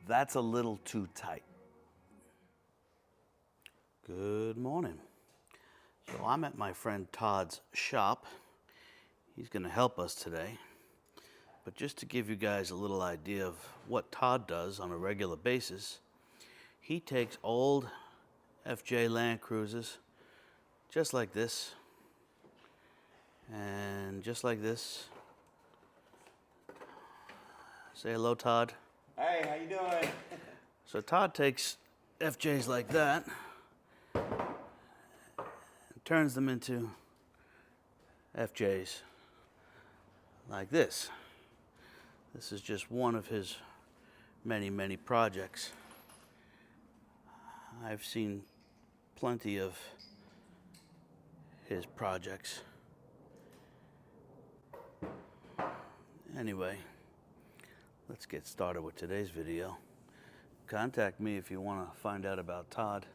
That's a little too tight. Good morning. So I'm at my friend Todd's shop. He's going to help us today. But just to give you guys a little idea of what Todd does on a regular basis, he takes old FJ Land Cruisers, just like this, and just like this. Say hello, Todd. Hey, how you doing? So Todd takes FJs like that and turns them into FJs like this. This is just one of his many, many projects. I've seen plenty of his projects. Anyway, let's get started with today's video. Contact me if you want to find out about Todd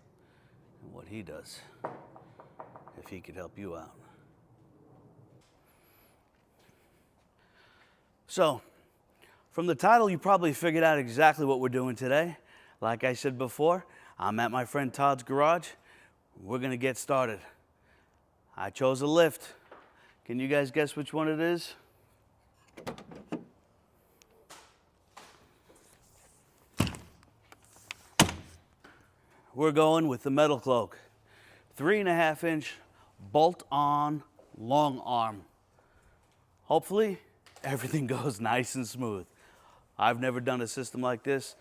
and what he does, if he could help you out. So, from the title, you probably figured out exactly what we're doing today. Like I said before, I'm at my friend Todd's garage. We're gonna get started. I chose a lift. Can you guys guess which one it is? We're going with the Metal Cloak. 3.5-inch bolt-on long arm. Hopefully, everything goes nice and smooth. I've never done a system like this.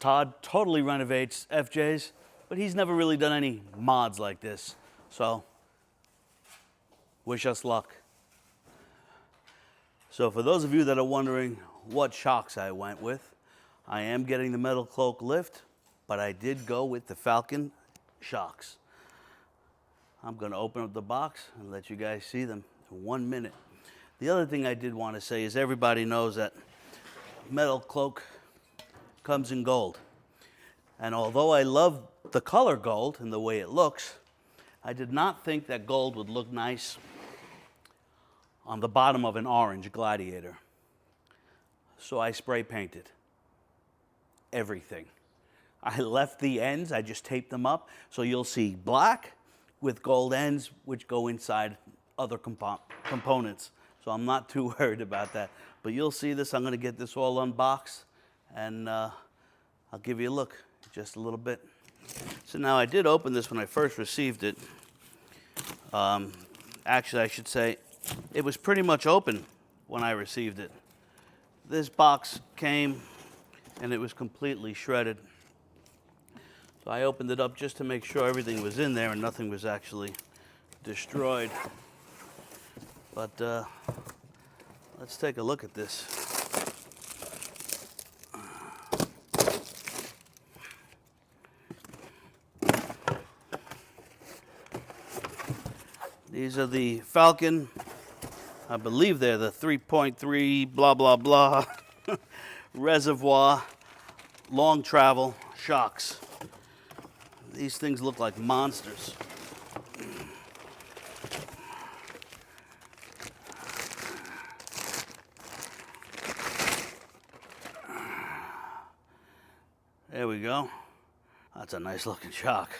Todd totally renovates FJs, but he's never really done any mods like this. So, wish us luck. So for those of you that are wondering what shocks I went with, I am getting the Metal Cloak lift, but I did go with the Falcon shocks. I'm gonna open up the box and let you guys see them in 1 minute. The other thing I did want to say is everybody knows that Metal Cloak comes in gold. And although I love the color gold and the way it looks, I did not think that gold would look nice on the bottom of an orange Gladiator. So I spray painted everything. I left the ends, I just taped them up, so you'll see black with gold ends which go inside other components. So I'm not too worried about that. But you'll see this, I'm gonna get this all unboxed and I'll give you a look in just a little bit. So now I did open this when I first received it. Actually, I should say, it was pretty much open when I received it. This box came and it was completely shredded. So I opened it up just to make sure everything was in there and nothing was actually destroyed. But let's take a look at this. These are the Falcon, I believe they're the 3.3 blah blah blah reservoir long travel shocks. These things look like monsters. There we go. That's a nice looking shock.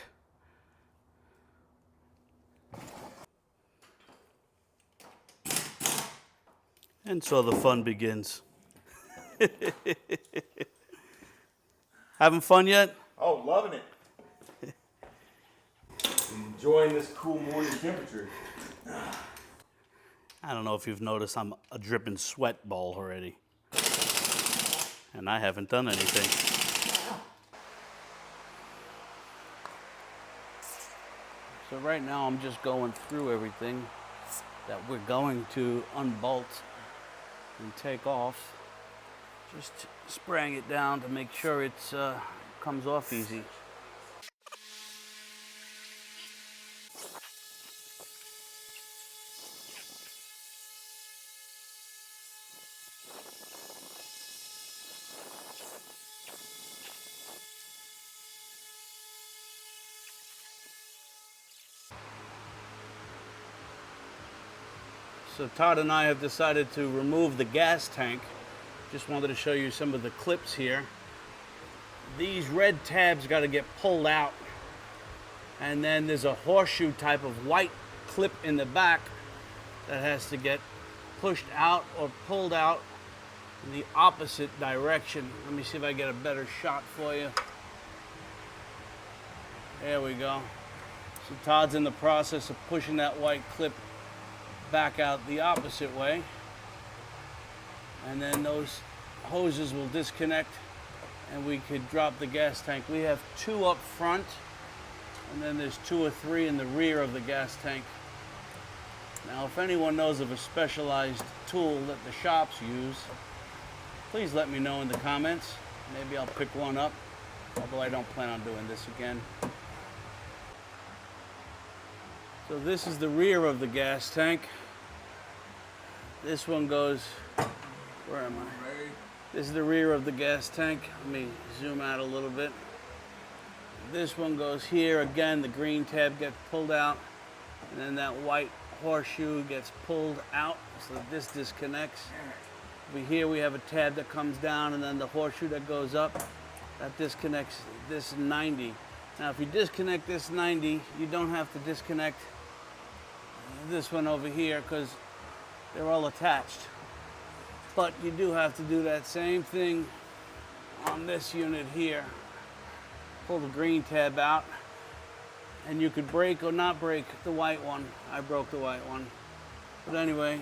And so the fun begins. Having fun yet? Oh, loving it. Enjoying this cool morning temperature. I don't know if you've noticed I'm a dripping sweat ball already. And I haven't done anything. So right now I'm just going through everything that we're going to unbolt and take off. Just spraying it down to make sure it comes off easy. So Todd and I have decided to remove the gas tank. Just wanted to show you some of the clips here. these red tabs got to get pulled out. And then there's a horseshoe type of white clip in the back that has to get pushed out or pulled out in the opposite direction. Let me see if I get a better shot for you. There we go. So Todd's in the process of pushing that white clip back out the opposite way. And then those hoses will disconnect and we could drop the gas tank. We have 2 up front and then there's 2 or 3 in the rear of the gas tank. Now if anyone knows of a specialized tool that the shops use, please let me know in the comments. Maybe I'll pick one up, although I don't plan on doing this again. So this is the rear of the gas tank. This one goes, where am I? This is the rear of the gas tank. Let me zoom out a little bit. This one goes here. Again, the green tab gets pulled out, and then that white horseshoe gets pulled out, so that this disconnects. Over here we have a tab that comes down, and then the horseshoe that goes up, that disconnects this 90. Now if you disconnect this 90, you don't have to disconnect this one over here because they're all attached. But you do have to do that same thing on this unit here. Pull the green tab out, and you could break or not break the white one. I broke the white one. But anyway,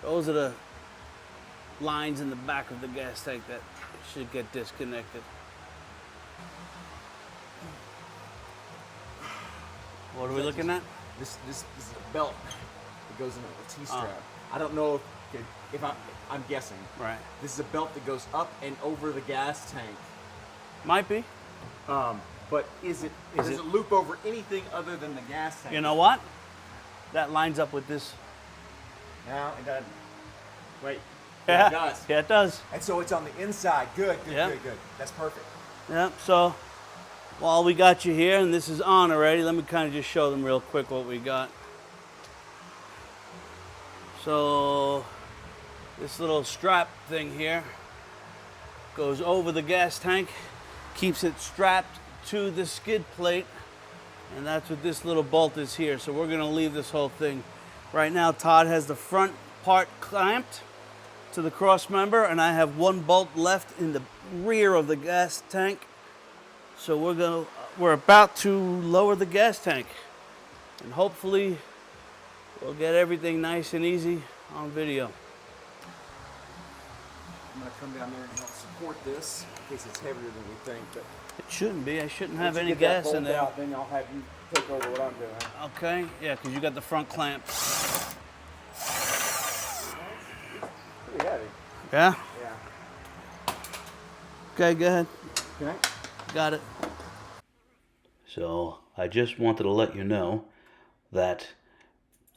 those are the lines in the back of the gas tank that should get disconnected. What are we looking at? This is a belt that goes in a T-strap. I don't know if I'm guessing. Right. This is a belt that goes up and over the gas tank. Might be. But does it loop over anything other than the gas tank? You know what? That lines up with this. No, it doesn't. Wait. Yeah, it does. Yeah, it does. And so it's on the inside. Good. Yeah. Good. That's perfect. Yep, so while we got you here, and this is on already, let me kind of just show them real quick what we got. So this little strap thing here goes over the gas tank, keeps it strapped to the skid plate, and that's what this little bolt is here. So we're gonna leave this whole thing. Right now Todd has the front part clamped to the cross member, and I have 1 bolt left in the rear of the gas tank. So we're about to lower the gas tank, and hopefully we'll get everything nice and easy on video. I'm going to come down there and help support this in case it's heavier than we think. But It shouldn't be. I shouldn't have once any you get that gas in bolt there. out, then I'll have you take over what I'm doing. Okay, yeah, because you got the front clamp. Pretty heavy. Yeah? Yeah. Okay, go ahead. Okay. Got it. So I just wanted to let you know that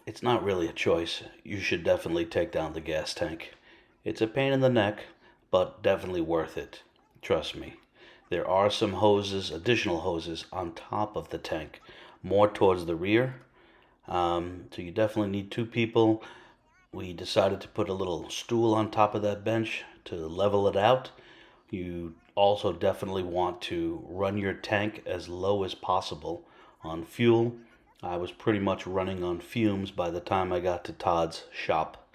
it's not really a choice. You should definitely take down the gas tank. It's a pain in the neck, but definitely worth it. Trust me. There are some hoses, additional hoses, on top of the tank, more towards the rear. So you definitely need 2 people. We decided to put a little stool on top of that bench to level it out. You also definitely want to run your tank as low as possible on fuel. I was pretty much running on fumes by the time I got to Todd's shop.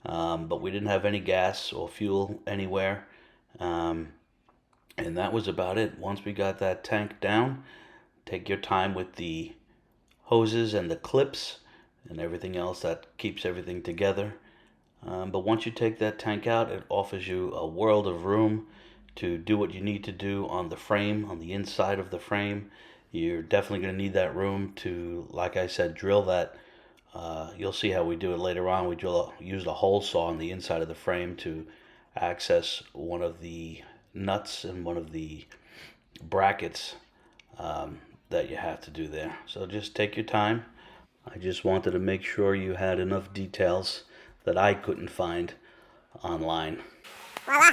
But we didn't have any gas or fuel anywhere. And that was about it. Once we got that tank down, take your time with the hoses and the clips and everything else that keeps everything together. But once you take that tank out, it offers you a world of room to do what you need to do on the frame, on the inside of the frame. You're definitely going to need that room to, like I said, drill that. You'll see how we do it later on. We used a hole saw on the inside of the frame to access one of the nuts and one of the brackets that you have to do there. So just take your time. I just wanted to make sure you had enough details that I couldn't find online. Voila!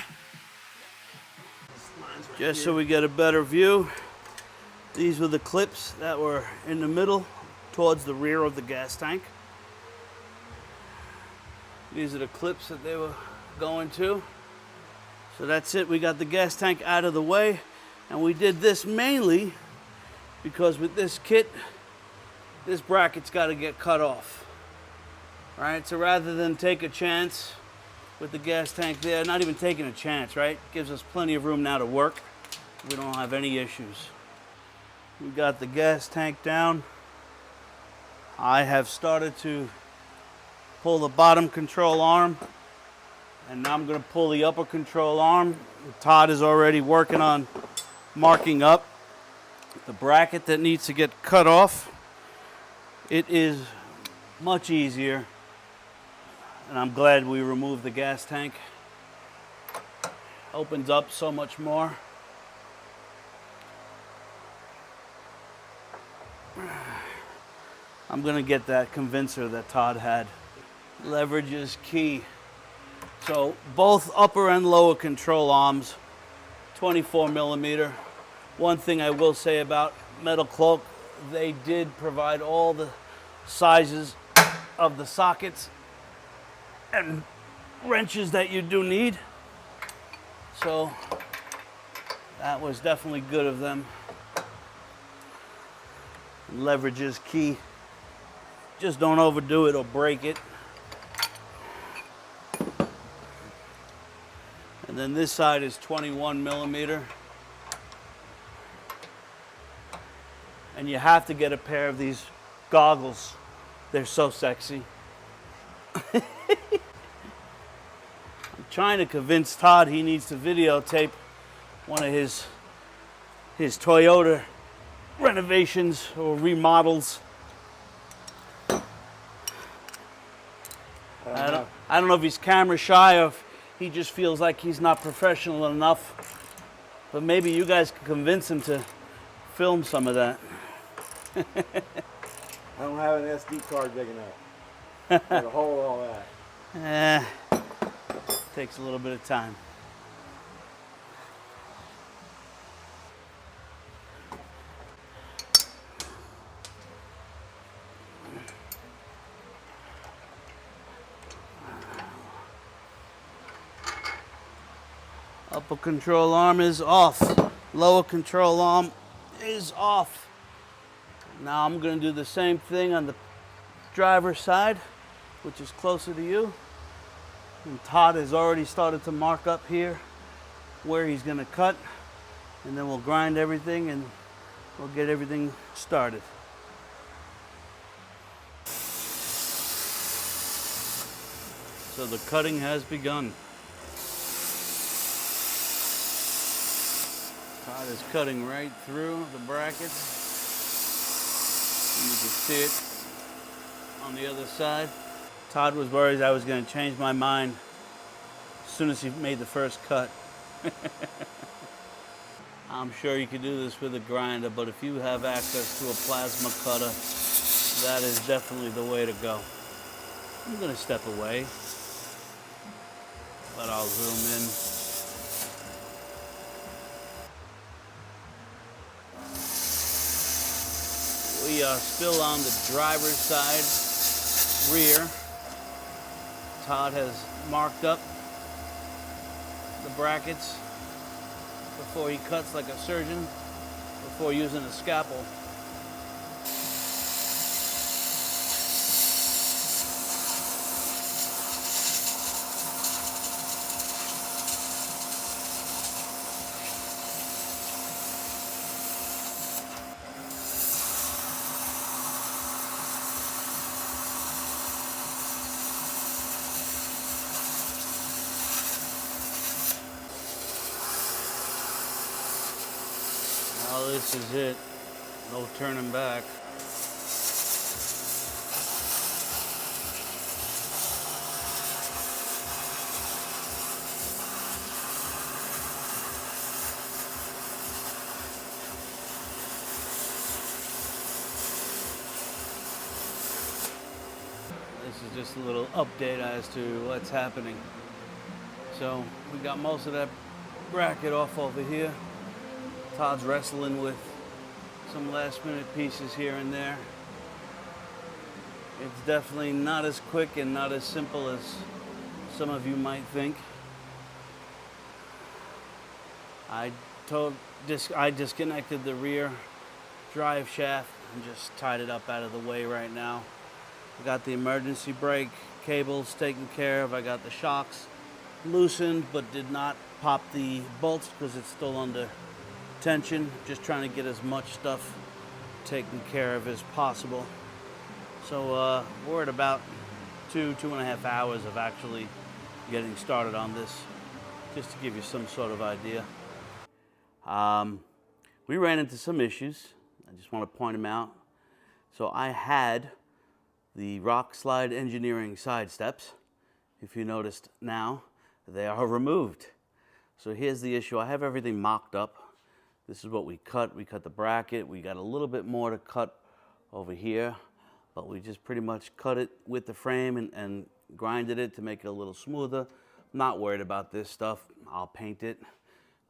Just so we get a better view, these were the clips that were in the middle towards the rear of the gas tank. These are the clips that they were going to. So that's it. We got the gas tank out of the way. And we did this mainly because with this kit, this bracket's got to get cut off. Right? So rather than take a chance with the gas tank there, not even taking a chance, right? Gives us plenty of room now to work. We don't have any issues. We got the gas tank down. I have started to pull the bottom control arm, and now I'm going to pull the upper control arm. Todd is already working on marking up the bracket that needs to get cut off. It is much easier, and I'm glad we removed the gas tank. Opens up so much more. I'm gonna get that convincer that Todd had. Leverage is key. So both upper and lower control arms, 24 millimeter. One thing I will say about Metal Cloak, they did provide all the sizes of the sockets and wrenches that you do need. So that was definitely good of them. Leverage is key. Just don't overdo it or break it. And then this side is 21 millimeter. And you have to get a pair of these goggles. They're so sexy. I'm trying to convince Todd he needs to videotape one of his Toyota renovations or remodels. I don't know if he's camera shy or if he just feels like he's not professional enough. But maybe you guys can convince him to film some of that. I don't have an SD card big enough to hold all that. Takes a little bit of time. Upper control arm is off. Lower control arm is off. Now I'm going to do the same thing on the driver's side, which is closer to you. And Todd has already started to mark up here where he's going to cut. And then we'll grind everything and we'll get everything started. So the cutting has begun. Todd is cutting right through the brackets. You can see it on the other side. Todd was worried I was going to change my mind as soon as he made the first cut. I'm sure you could do this with a grinder, but if you have access to a plasma cutter, that is definitely the way to go. I'm going to step away, but I'll zoom in. We are still on the driver's side rear. Todd has marked up the brackets before he cuts like a surgeon, before using a scalpel. Now this is it. No turning back. This is just a little update as to what's happening. So we got most of that bracket off over here. Todd's wrestling with some last minute pieces here and there. It's definitely not as quick and not as simple as some of you might think. I I disconnected the rear drive shaft and just tied it up out of the way right now. I got the emergency brake cables taken care of. I got the shocks loosened, but did not pop the bolts because it's still under tension. Just trying to get as much stuff taken care of as possible. So we're at about 2.5 hours of actually getting started on this, just to give you some sort of idea. We ran into some issues. I just want to point them out. So I had the rock slide engineering side steps. If you noticed now, they are removed. So here's the issue. I have everything mocked up. This is what we cut. We cut the bracket. We got a little bit more to cut over here, but we just pretty much cut it with the frame and grinded it to make it a little smoother. I'm not worried about this stuff. I'll paint it,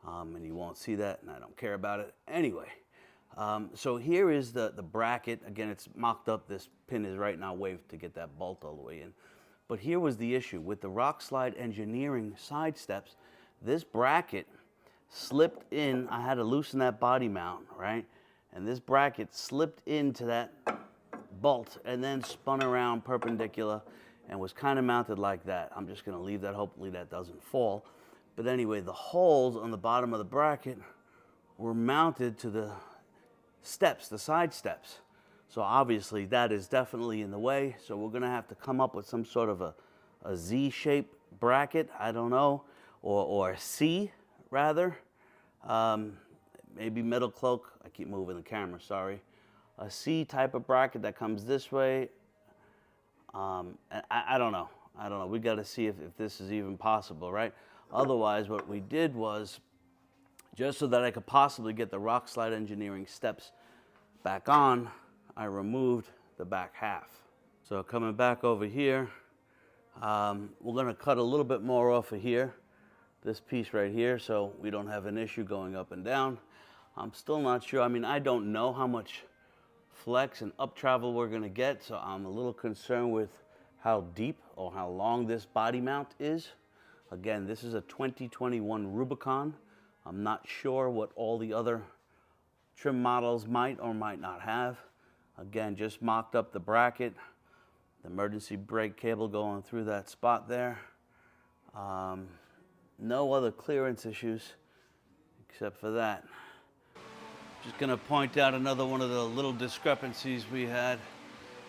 and you won't see that, and I don't care about it anyway. So here is the bracket. Again, it's mocked up. This pin is right now waved to get that bolt all the way in. But here was the issue. With the rock slide engineering side steps, this bracket slipped in. I had to loosen that body mount, right? And this bracket slipped into that bolt and then spun around perpendicular and was kind of mounted like that. I'm just going to leave that. Hopefully that doesn't fall. But anyway, the holes on the bottom of the bracket were mounted to the steps, the side steps. So obviously that is definitely in the way. So we're going to have to come up with some sort of a Z-shaped bracket, I don't know, or a C rather. Maybe Metal Cloak. I keep moving the camera, sorry. A C type of bracket that comes this way. I don't know. I don't know. We got to see if this is even possible, right? Otherwise, what we did was, just so that I could possibly get the rock slide engineering steps back on, I removed the back half. So coming back over here, we're going to cut a little bit more off of here, this piece right here, so we don't have an issue going up and down. I'm still not sure. I mean, I don't know how much flex and up travel we're going to get, so I'm a little concerned with how deep or how long this body mount is. Again, this is a 2021 Rubicon. I'm not sure what all the other trim models might or might not have. Again, just mocked up the bracket, the emergency brake cable going through that spot there. No other clearance issues except for that. Just going to point out another one of the little discrepancies we had.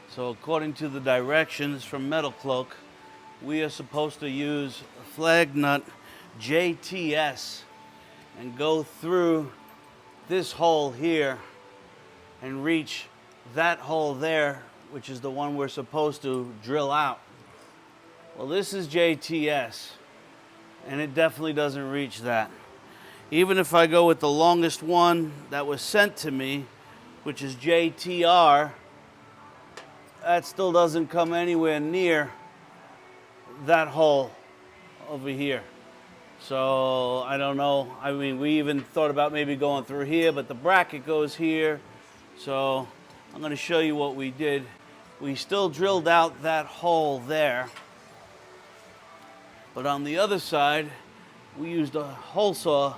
So according to the directions from Metal Cloak, we are supposed to use flag nut JTS and go through this hole here and reach that hole there, which is the one we're supposed to drill out. Well, this is JTS, and it definitely doesn't reach that. Even if I go with the longest one that was sent to me, which is JTR, that still doesn't come anywhere near that hole over here. So I don't know. I mean, we even thought about maybe going through here, but the bracket goes here. So I'm going to show you what we did. We still drilled out that hole there, but on the other side, we used a hole saw.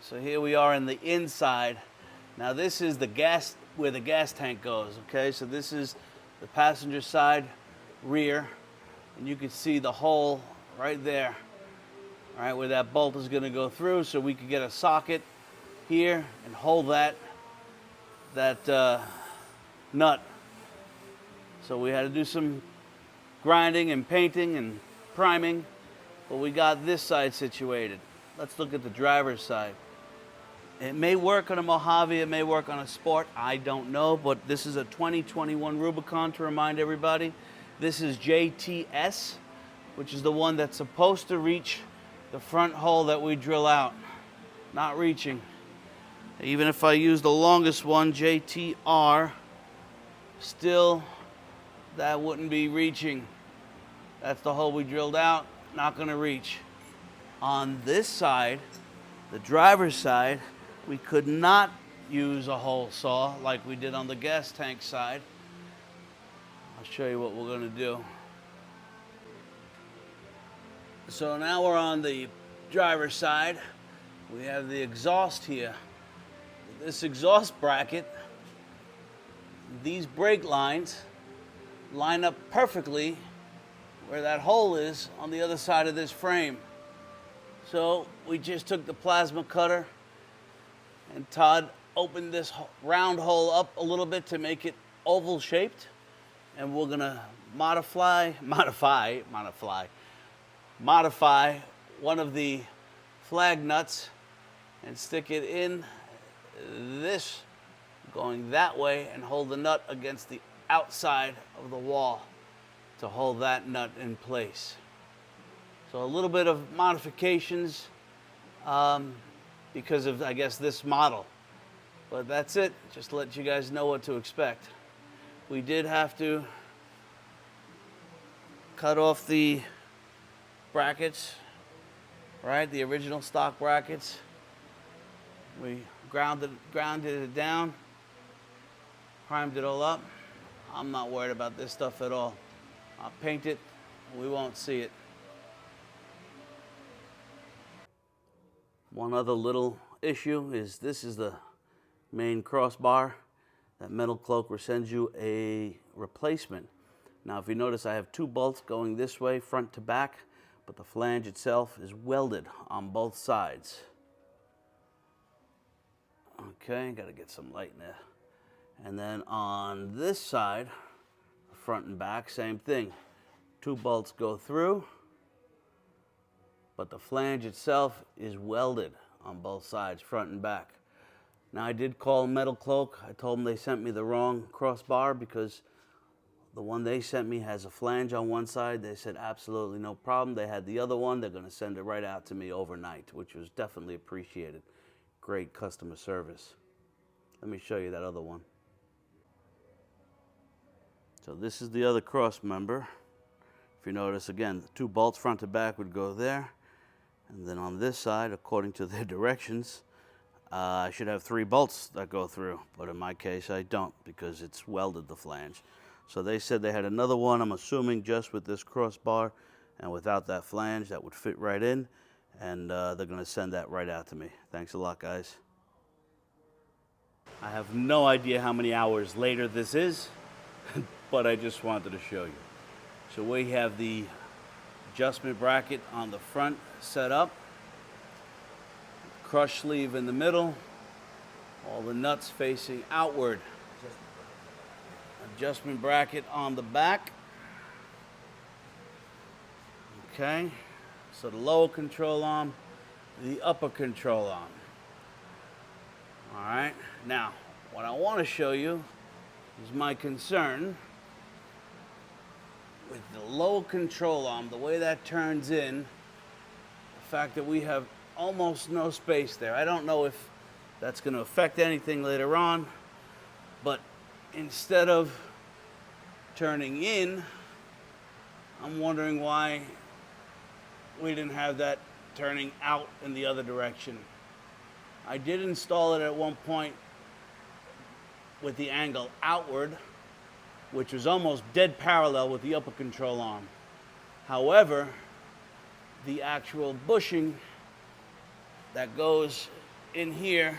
So here we are in the inside. Now this is the gas, where the gas tank goes, okay? So this is the passenger side rear, and you can see the hole right there, all right, where that bolt is gonna go through, so we could get a socket here and hold that nut. So we had to do some grinding and painting and priming, but we got this side situated. Let's look at the driver's side. It may work on a Mojave, it may work on a Sport, I don't know, but this is a 2021 Rubicon, to remind everybody. This is JTS, which is the one that's supposed to reach the front hole that we drill out. Not reaching. Even if I use the longest one, JTR, still that wouldn't be reaching. That's the hole we drilled out, not gonna reach. On this side, the driver's side, we could not use a hole saw like we did on the gas tank side. I'll show you what we're gonna do. So now we're on the driver's side. we have the exhaust here. This exhaust bracket, these brake lines line up perfectly where that hole is on the other side of this frame. So we just took the plasma cutter and Todd opened this round hole up a little bit to make it oval shaped, and we're gonna modify one of the flag nuts and stick it in this going that way and hold the nut against the outside of the wall to hold that nut in place. So a little bit of modifications because of, I guess, this model. But that's it, just to let you guys know what to expect. We did have to cut off the brackets, right? The original stock brackets. We grounded it down, primed it all up. I'm not worried about this stuff at all. I'll paint it, we won't see it. One other little issue is this is the main crossbar. That Metal Cloak will send you a replacement. Now if you notice, I have two bolts going this way, front to back, but the flange itself is welded on both sides. Okay, gotta get some light in there. And then on this side, front and back, same thing. Two bolts go through, but the flange itself is welded on both sides, front and back. Now I did call Metal Cloak. I told them they sent me the wrong crossbar because the one they sent me has a flange on one side. They said absolutely no problem. They had the other one. They're going to send it right out to me overnight, which was definitely appreciated. Great customer service. Let me show you that other one. So this is the other cross member. If you notice, again, the two bolts front to back would go there. And then on this side, according to their directions, I should have 3 bolts that go through. But in my case, I don't because it's welded, the flange. So they said they had another one, I'm assuming just with this crossbar and without that flange that would fit right in. And they're going to send that right out to me. Thanks a lot, guys. I have no idea how many hours later this is, but I just wanted to show you. So we have the adjustment bracket on the front set up, crush sleeve in the middle, all the nuts facing outward, adjustment bracket on the back. Okay, so the lower control arm, the upper control arm. All right, now what I want to show you is my concern with the lower control arm, the way that turns in, the fact that we have almost no space there. I don't know if that's going to affect anything later on, but instead of turning in, I'm wondering why we didn't have that turning out in the other direction. I did install it at one point with the angle outward, which was almost dead parallel with the upper control arm. However, the actual bushing that goes in here,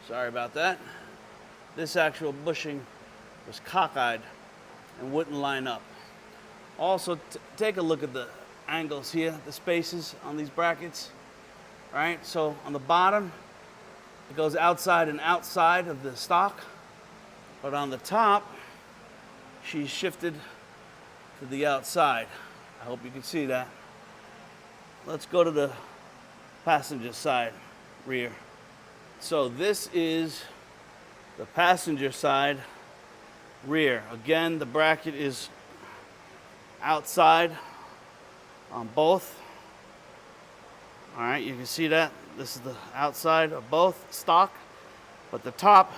sorry about that, this actual bushing was cockeyed and wouldn't line up. Also, take a look at the angles here, the spaces on these brackets. All right, so on the bottom, it goes outside and outside of the stock, but on the top, she's shifted to the outside. I hope you can see that. Let's go to the passenger side rear. So this is the passenger side rear. Again, the bracket is outside on both. All right, you can see that. This is the outside of both stock, but the top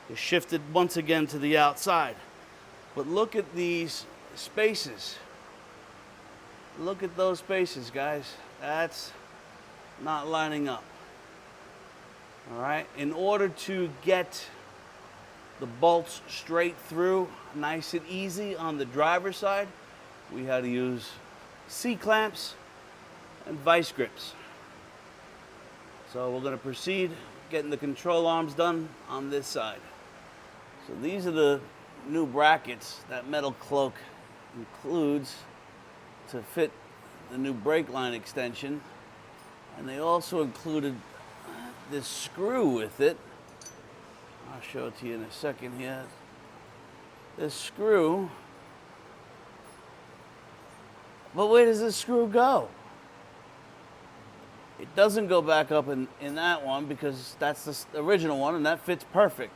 is shifted once again to the outside. But look at these spaces. Look at those spaces, guys. That's not lining up. All right, in order to get the bolts straight through, nice and easy on the driver's side, we had to use C-clamps and vice grips. So we're going to proceed getting the control arms done on this side. So these are the new brackets that Metal Cloak includes to fit the new brake line extension. And they also included this screw with it. I'll show it to you in a second here. This screw. But where does this screw go? It doesn't go back up in that one because that's the original one and that fits perfect.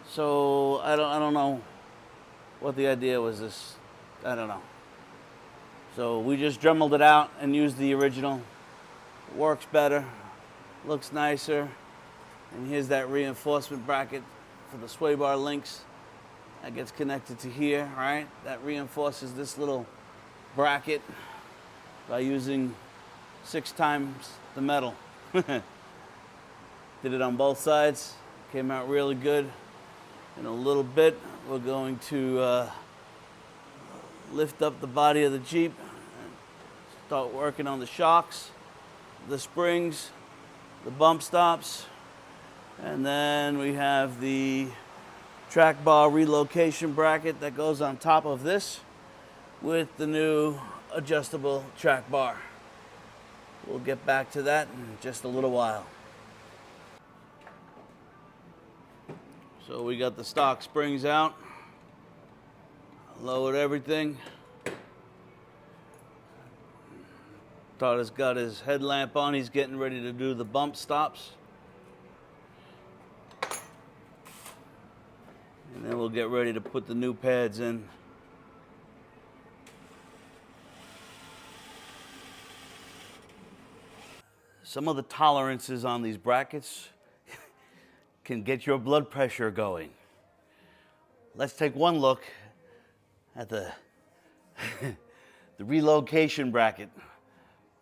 So I don't know what the idea was. I don't know. So we just dremeled it out and used the original. Works better, looks nicer. And here's that reinforcement bracket for the sway bar links. That gets connected to here, right? That reinforces this little bracket by using 6 times the metal. Did it on both sides. Came out really good. In a little bit, we're going to lift up the body of the Jeep and start working on the shocks, the springs, the bump stops, and then we have the track bar relocation bracket that goes on top of this with the new adjustable track bar. We'll get back to that in just a little while. So we got the stock springs out, lowered everything. Todd has got his headlamp on, he's getting ready to do the bump stops. And then we'll get ready to put the new pads in. Some of the tolerances on these brackets can get your blood pressure going. Let's take one look at the the relocation bracket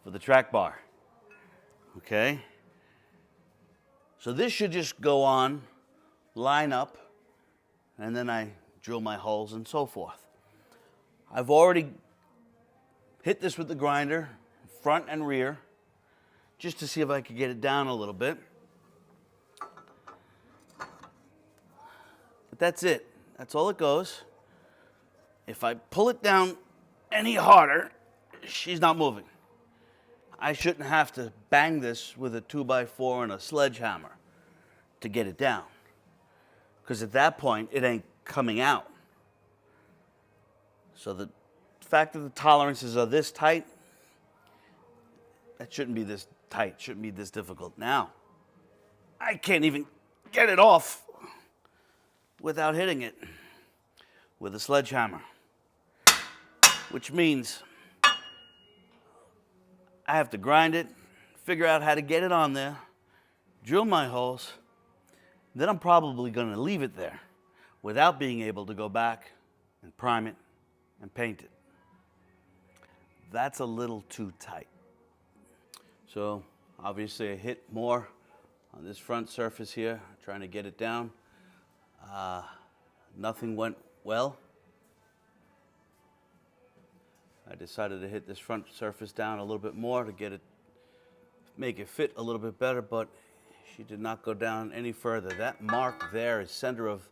for the track bar. Okay? So this should just go on, line up, and then I drill my holes and so forth. I've already hit this with the grinder, front and rear, just to see if I could get it down a little bit. But that's it. That's all it goes. If I pull it down any harder, she's not moving. I shouldn't have to bang this with a 2x4 and a sledgehammer to get it down. Because at that point, it ain't coming out. So the fact that the tolerances are this tight, that shouldn't be this tight, shouldn't be this difficult. Now, I can't even get it off without hitting it with a sledgehammer. Which means I have to grind it, figure out how to get it on there, drill my holes, then I'm probably going to leave it there without being able to go back and prime it and paint it. That's a little too tight. So obviously I hit more on this front surface here, trying to get it down. Nothing went well. I decided to hit this front surface down a little bit more to get it, make it fit a little bit better, but she did not go down any further. That mark there is center of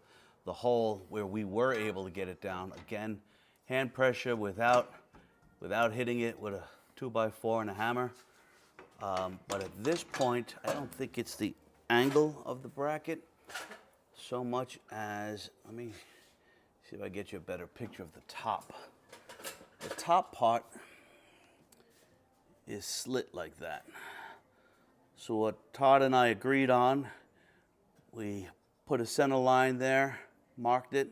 the hole where we were able to get it down. Again, hand pressure without hitting it with a 2x4 and a hammer. But at this point, I don't think it's the angle of the bracket so much as, let me see if I get you a better picture of the top. The top part is slit like that. So what Todd and I agreed on, we put a center line there, marked it.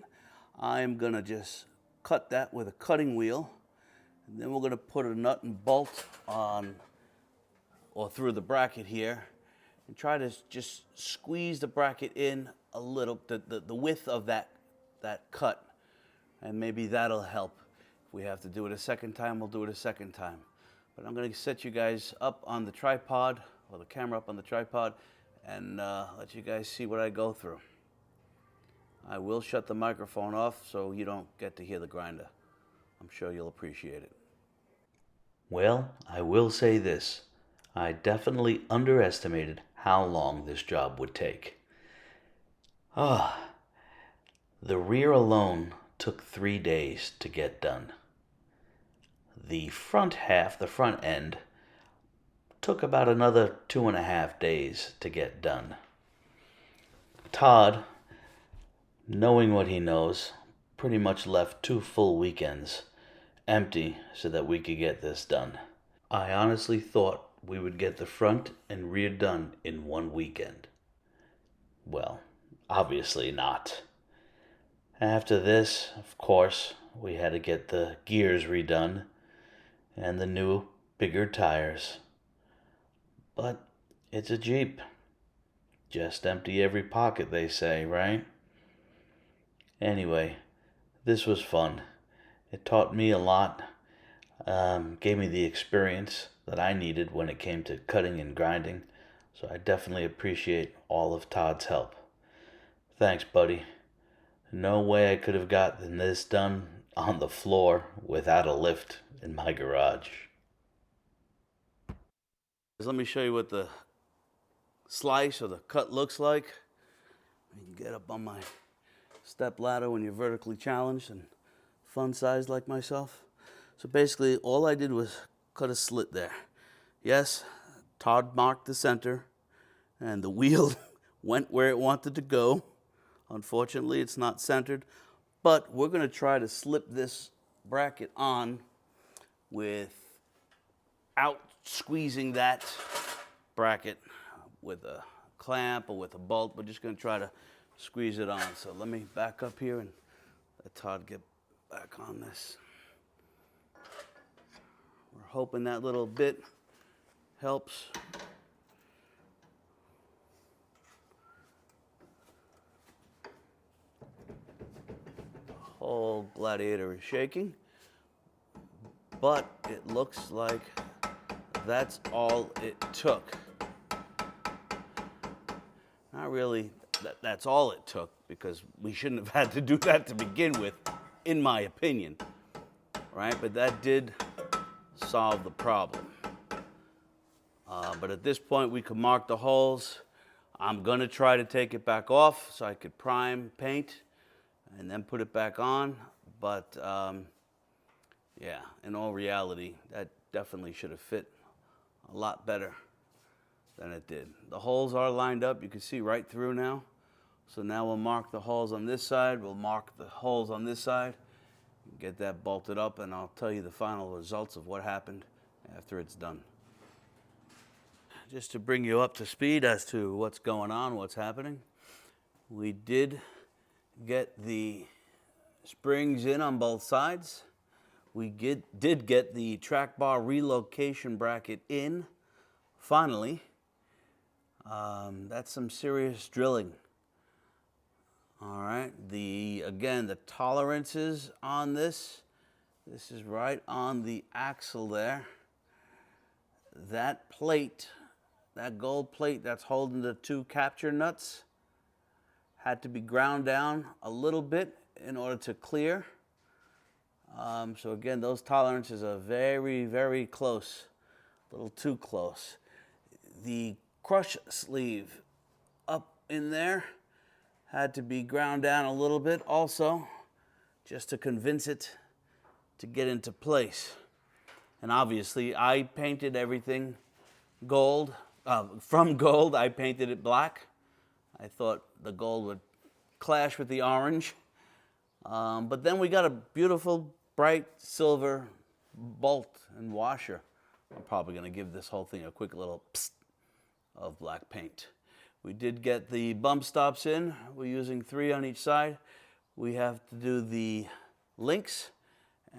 I'm gonna just cut that with a cutting wheel, and then we're gonna put a nut and bolt on or through the bracket here and try to just squeeze the bracket in a little, the width of that cut, and maybe that'll help. If we have to do it a second time, we'll do it a second time. But I'm gonna set you guys up on the tripod, or the camera up on the tripod, and let you guys see what I go through. I will shut the microphone off so you don't get to hear the grinder. I'm sure you'll appreciate it. Well, I will say this. I definitely underestimated how long this job would take. Ah, the rear alone took 3 days to get done. The front half, the front end, took about another 2.5 days to get done. Todd, knowing what he knows, pretty much left 2 full weekends empty so that we could get this done. I honestly thought we would get the front and rear done in 1 weekend. Well, obviously not. After this, of course, we had to get the gears redone and the new, bigger tires. But it's a Jeep. Just empty every pocket, they say, right? Anyway, this was fun. It taught me a lot, gave me the experience that I needed when it came to cutting and grinding, so I definitely appreciate all of Todd's help. Thanks, buddy. No way I could have gotten this done on the floor without a lift in my garage. Let me show you what the slice or the cut looks like. You can get up on my step ladder when you're vertically challenged and fun sized like myself. So basically all I did was cut a slit there. Yes, Todd marked the center and the wheel went where it wanted to go. Unfortunately, it's not centered, but we're going to try to slip this bracket on without squeezing that bracket with a clamp or with a bolt. We're just going to try to squeeze it on. So let me back up here and let Todd get back on this. We're hoping that little bit helps. The whole Gladiator is shaking, but it looks like that's all it took. Not really, that's all it took, because we shouldn't have had to do that to begin with, in my opinion, right? But that did solve the problem. But at this point, we could mark the holes. I'm gonna try to take it back off so I could prime, paint, and then put it back on. But yeah, in all reality, that definitely should have fit a lot better than it did. The holes are lined up. You can see right through now. So now we'll mark the holes on this side. We'll mark the holes on this side. Get that bolted up, and I'll tell you the final results of what happened after it's done. Just to bring you up to speed as to what's going on, what's happening, we did get the springs in on both sides. We did get the track bar relocation bracket in, finally. That's some serious drilling. All right, again, the tolerances on this is right on the axle there. That plate, that gold plate that's holding the two capture nuts, had to be ground down a little bit in order to clear. So again, those tolerances are very, very close, a little too close. The crush sleeve up in there had to be ground down a little bit also, just to convince it to get into place. And obviously, I painted everything gold. From gold, I painted it black. I thought the gold would clash with the orange. But then we got a beautiful, bright silver bolt and washer. I'm probably going to give this whole thing a quick little psst of black paint. We did get the bump stops in. We're using 3 on each side. We have to do the links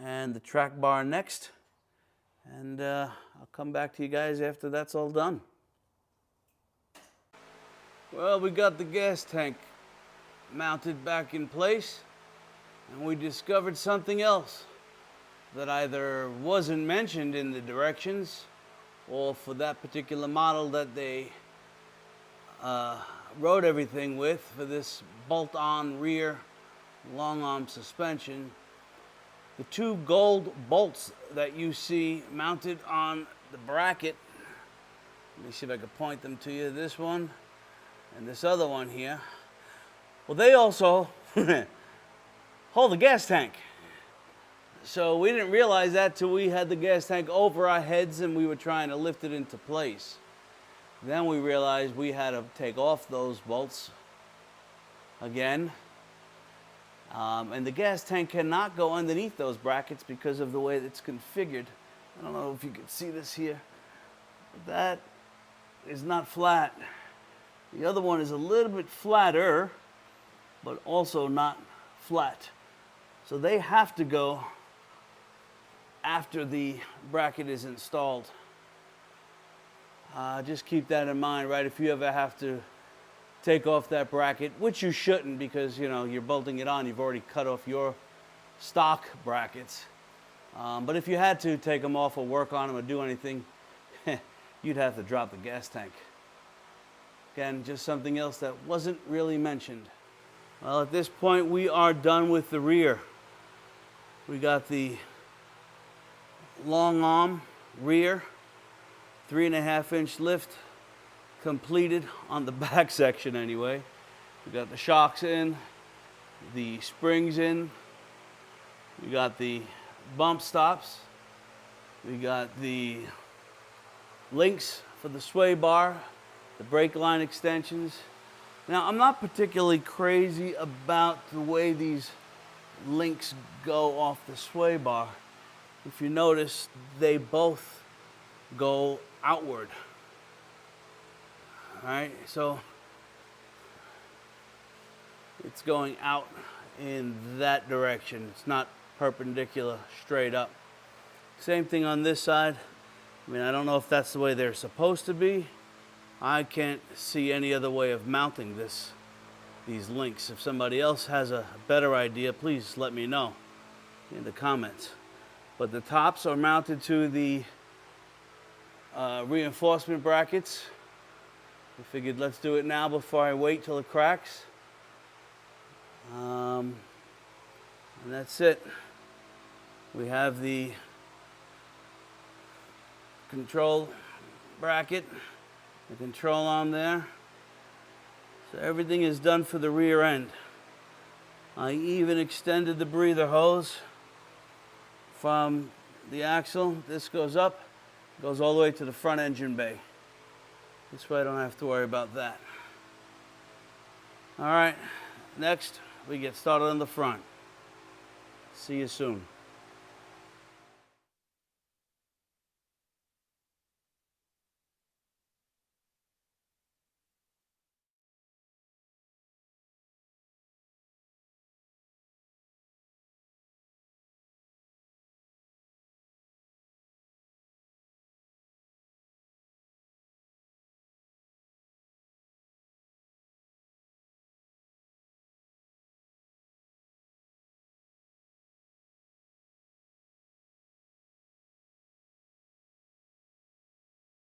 and the track bar next. And I'll come back to you guys after that's all done. Well, we got the gas tank mounted back in place, and we discovered something else that either wasn't mentioned in the directions, or for that particular model that they wrote everything with for this bolt-on rear long arm suspension. The 2 gold bolts that you see mounted on the bracket Let me see if I can point them to you. This one and this other one here. Well, they also hold the gas tank. So we didn't realize that till we had the gas tank over our heads and we were trying to lift it into place. Then we realized we had to take off those bolts again. And the gas tank cannot go underneath those brackets because of the way it's configured. I don't know if you can see this here. But that is not flat. The other one is a little bit flatter, but also not flat. So they have to go after the bracket is installed. Just keep that in mind, right? If you ever have to take off that bracket, which you shouldn't because, you know, you're bolting it on. You've already cut off your stock brackets. But if you had to take them off or work on them or do anything, you'd have to drop the gas tank. Again, just something else that wasn't really mentioned. Well, at this point, we are done with the rear. We got the long arm rear, 3.5-inch lift completed on the back section anyway. We got the shocks in, the springs in, we got the bump stops, we got the links for the sway bar, the brake line extensions. Now, I'm not particularly crazy about the way these links go off the sway bar. If you notice, they both go outward. All right, so it's going out in that direction. It's not perpendicular straight up. Same thing on this side. I mean, I don't know if that's the way they're supposed to be. I can't see any other way of mounting these links. If somebody else has a better idea, please let me know in the comments. But the tops are mounted to the reinforcement brackets. I figured let's do it now before I wait till it cracks. And that's it. We have the control bracket, the control arm there. So everything is done for the rear end. I even extended the breather hose from the axle. This goes up, goes all the way to the front engine bay. This way I don't have to worry about that. All right, next we get started on the front. See you soon.